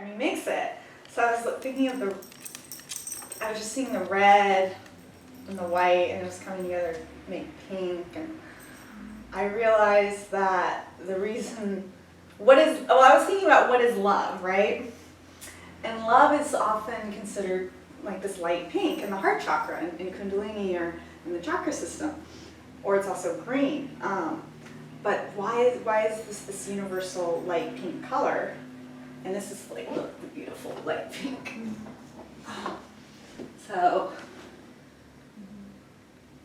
and you mix it. So I was thinking of I was just seeing the red and the white, and it was coming together to make pink, and I realized that the reason, I was thinking about what is love, right? And love is often considered like this light pink in the heart chakra, in Kundalini, or in the chakra system, or it's also green. But why is this universal light pink color? And this is like, look, the beautiful light pink. So,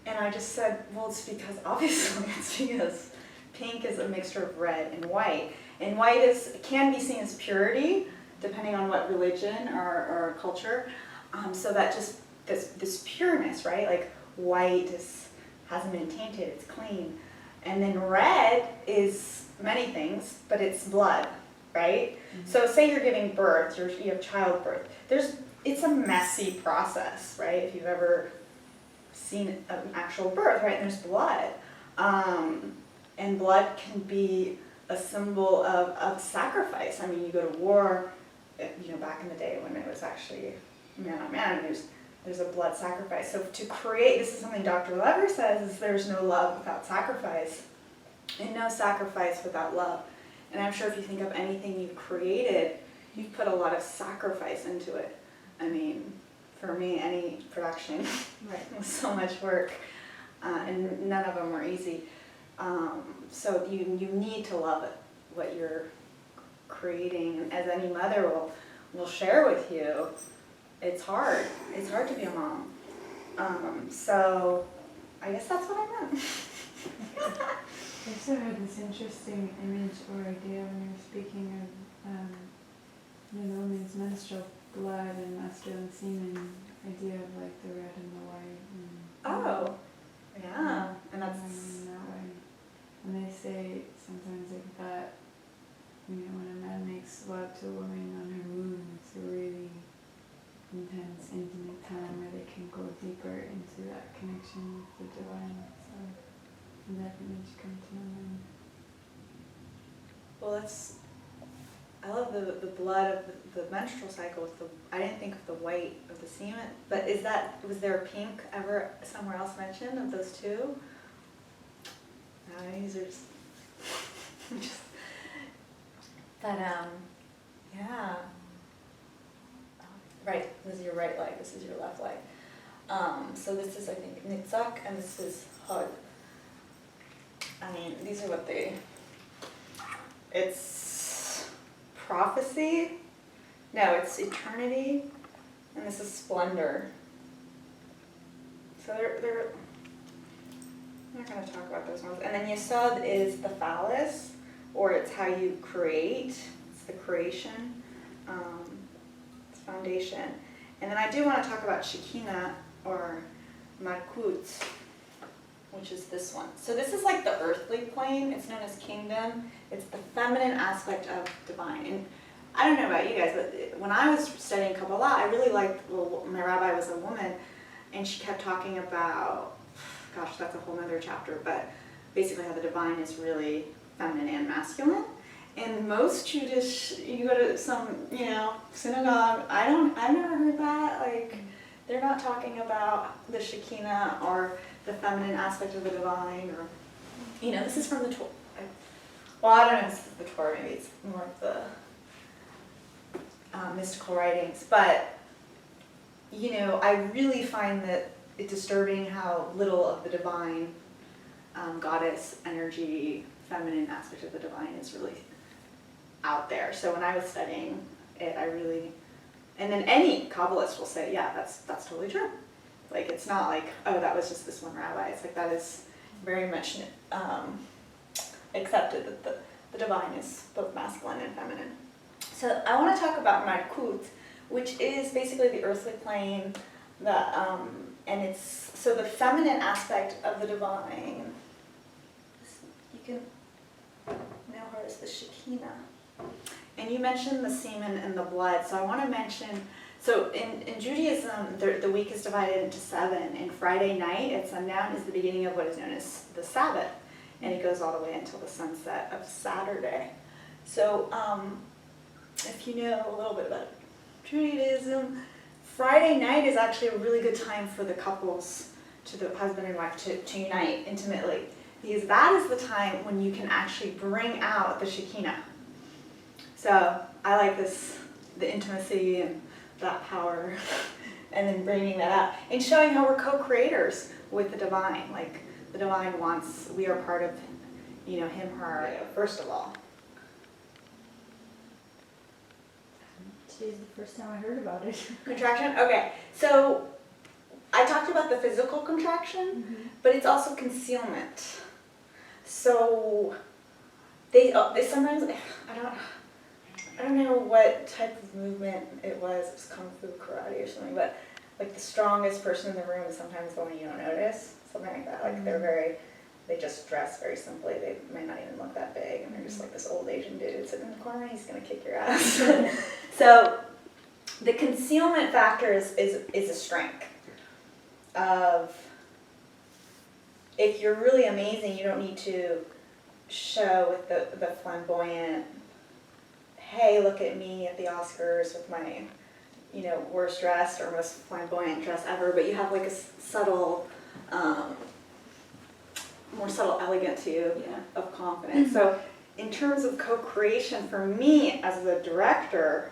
and I just said, well, it's because pink is a mixture of red and white. And white can be seen as purity, depending on what religion or culture. So that just, this pureness, right? Like white hasn't been tainted, it's clean. And then red is many things, but it's blood, right? Mm-hmm. So say you're giving birth, you have childbirth. It's a messy process, right? If you've ever seen an actual birth, right? There's blood. And blood can be a symbol of sacrifice. I mean, you go to war, back in the day when it was actually man on man, there's a blood sacrifice. So to create, this is something Dr. Lever says, is there's no love without sacrifice, and no sacrifice without love. And I'm sure if you think of anything you've created, you've put a lot of sacrifice into it. I mean, for me, any production was so much work, and none of them were easy. So you need to love it, what you're creating. And as any mother will share with you, it's hard. It's hard to be a mom. So I guess that's what I meant. I also had this interesting image or idea when you were speaking of women's menstrual blood and masculine semen, idea of like the red and the white. Oh, yeah. And that's in that way. And they say sometimes like that, when a man makes love to a woman on her moon, it's a really intense, intimate time where they can go deeper into that connection with the divine. So, and that image comes to my mind. Well, I love the blood of the menstrual cycle. I didn't think of the white of the semen, but was there a pink ever somewhere else mentioned of those two? No, these are just but yeah. Right, this is your right leg, this is your left leg. So this is, I think, Nitzak, and this is Hod. I mean, these are what it's prophecy. No, it's eternity, and this is splendor. So they're I'm not going to talk about those ones. And then Yesod is the phallus, or it's how you create. It's the creation. It's foundation. And then I do want to talk about Shekinah, or Malkut, which is this one. So this is like the earthly plane. It's known as kingdom. It's the feminine aspect of divine. And I don't know about you guys, but when I was studying Kabbalah, I really liked, my rabbi was a woman, and she kept talking about, gosh, that's a whole other chapter, but basically how the divine is really feminine and masculine. And most Jewish, you go to some, synagogue, I've never heard that. Like, they're not talking about the Shekinah or the feminine aspect of the divine, or, this is from the Torah. Well, I don't know if this is the Torah, maybe it's more of the mystical writings, but, I really find that it's disturbing how little of the divine goddess energy, feminine aspect of the divine is really out there. So when I was studying it, and then any Kabbalist will say, yeah, that's totally true. Like, it's not like, oh, that was just this one rabbi. It's like, that is very much accepted that the divine is both masculine and feminine. So I want to talk about Malkut, which is basically the earthly plane, and it's, so the feminine aspect of the divine, you can know her as the Shekinah. And you mentioned the semen and the blood, so I want to mention, so in Judaism, the week is divided into 7, and Friday night at sundown is the beginning of what is known as the Sabbath, and it goes all the way until the sunset of Saturday. So if you know a little bit about Judaism, Friday night is actually a really good time for the couples, to the husband and wife, to unite intimately. Because that is the time when you can actually bring out the Shekinah. So I like this, the intimacy and that power, and then bringing that out. And showing how we're co-creators with the divine. Like, the divine wants, we are part of, him, her, first of all. Today's the first time I heard about it. Contraction? Okay, so I talked about the physical contraction, but it's also concealment. So they sometimes, I don't know what type of movement it was Kung Fu, karate or something, but like the strongest person in the room is sometimes the one you don't notice, something like that. Like they just dress very simply, they might not even look that big, and they're just like this old Asian dude sitting in the corner and he's gonna kick your ass. So the concealment factor is a strength of, if you're really amazing, you don't need to show with the flamboyant, hey, look at me at the Oscars with my, worst dressed or most flamboyant dress ever, but you have like a subtle, more subtle elegance to you of confidence. So in terms of co-creation, for me as a director,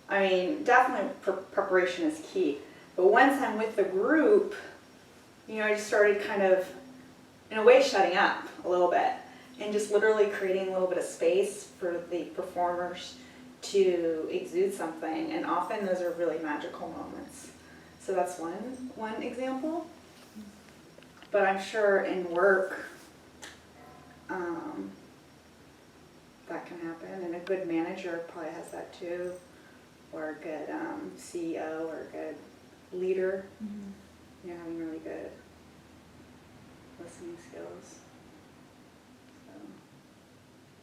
I mean, definitely preparation is key. But once I'm with the group, I just started kind of, in a way, shutting up a little bit and just literally creating a little bit of space for the performers to exude something. And often those are really magical moments. So that's one example. But I'm sure in work, that can happen. And a good manager probably has that too. Or a good CEO or a good leader. Having really good listening skills.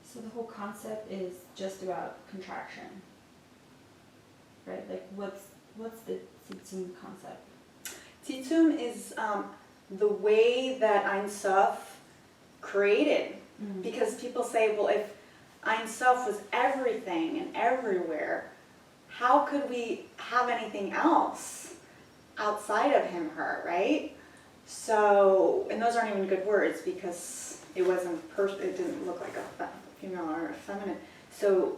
So the whole concept is just about contraction, right? Like, what's the Tzimtzum concept? Tzimtzum is the way that Ein Sof created. Because people say, well, if Ein Sof was everything and everywhere, how could we have anything else outside of him, her, right? So, and those aren't even good words because it wasn't it didn't look like a female or a feminine. So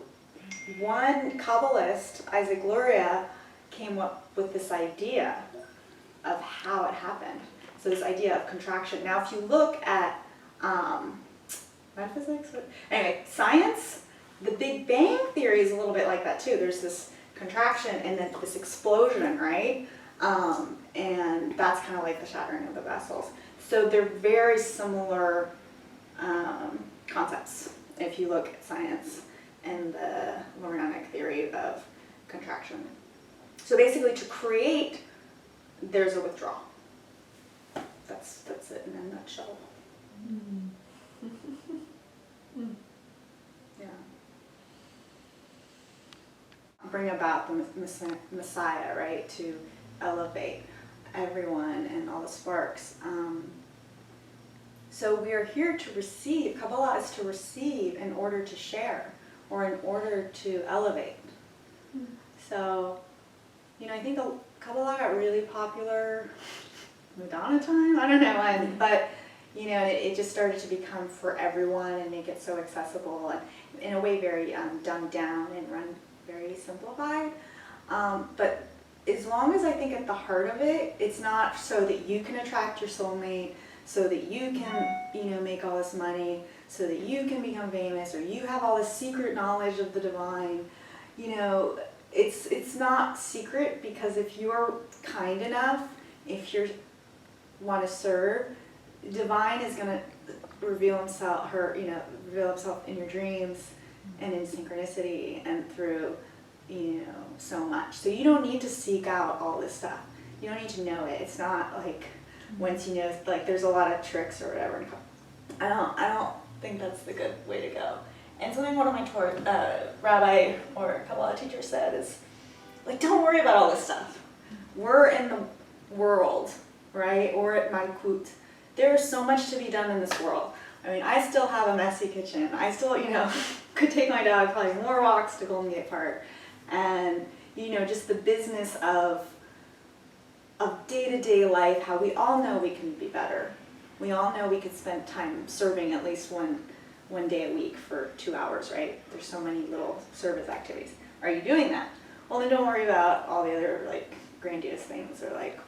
one Kabbalist, Isaac Luria, came up with this idea of how it happened. So this idea of contraction. Now if you look at metaphysics, anyway, science, the Big Bang Theory is a little bit like that too. There's this contraction and then this explosion, right? And that's kind of like the shattering of the vessels. So they're very similar concepts if you look at science and the Lorentzian theory of contraction. So basically to create, there's a withdrawal. That's it in a nutshell. Yeah. Bring about the Messiah, right, to elevate everyone and all the sparks. So we are here to receive. Kabbalah is to receive in order to share, or in order to elevate. So, I think Kabbalah got really popular Madonna time, I don't know when, but it just started to become for everyone and make it so accessible and in a way very dumbed down and run very simplified. But as long as I think at the heart of it, it's not so that you can attract your soulmate, so that you can, make all this money, so that you can become famous, or you have all this secret knowledge of the divine. It's not secret, because if you're kind enough, if you want to serve, divine is going to reveal himself in your dreams and in synchronicity and through, so much. So you don't need to seek out all this stuff. You don't need to know it. It's not like once you know, like there's a lot of tricks or whatever. I don't think that's the good way to go. And something one of my rabbi or Kabbalah teachers said is, like, don't worry about all this stuff. We're in the world, right? Or at Malkut. There's so much to be done in this world. I mean, I still have a messy kitchen. I still, could take my dog probably more walks to Golden Gate Park. And, you know, just the business of day-to-day life, how we all know we can be better. We all know we could spend time serving at least one day a week for 2 hours, right? There's so many little service activities. Are you doing that? Well, then don't worry about all the other like grandiose things or like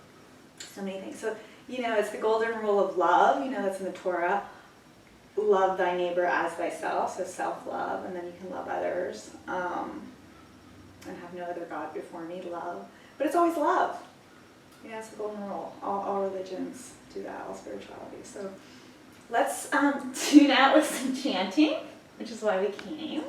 so many things. So, you know, it's the golden rule of love, you know, that's in the Torah. Love thy neighbor as thyself, so self-love, and then you can love others, and have no other God before me, love. But it's always love. You know, it's the golden rule. All religions do that, all spirituality. So let's tune out with some chanting, which is why we came.